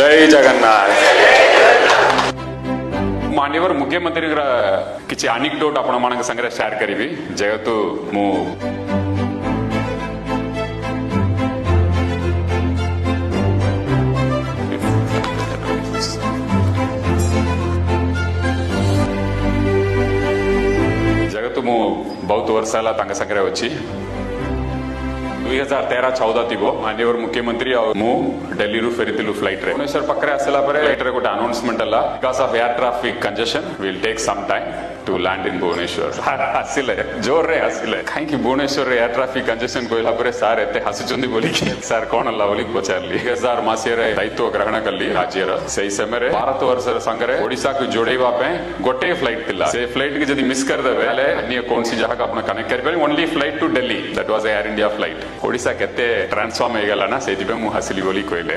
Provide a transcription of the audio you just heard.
जय जगन्नाथ। माननीय मुख्यमंत्री किसी आनिकटोट आपण मान संगे शेयर करी जेहेतु मु जेहेतु मु बहुत वर्ष है संगे अच्छी 2013-14 थी माननीय मुख्यमंत्री मु दिल्ली रू फेरी फ्लाइट रे भुवनेश्वर पाखे आसला फ्लाइट रे गोटे अनाउंसमेंट है because of air traffic congestion will take some time to land in Bhubaneswar आसिले जोर रे आसिले कहीं भुवनेश्वर रे एयर ट्रैफिक कंजेशन कहला परे सार एते हसुचंदी बोली कि सर कोन हल्ला बोली पचारली 2000 मासिया रे दायित्व ग्रहण करली राज्यर सेही समय रे भारत वर्ष संगे ओडिशा को जोड़ेबा पे गोटे फ्लाइट थिला से फ्लाइट के जदी मिस कर देबे ले अन्य कोन सी जगह का आपण कनेक्ट कर पारे only flight to Delhi that was Air India flight Odisha केते ट्रांसफॉर्म हो गला ना सेति पे मु हसली बोली कहले।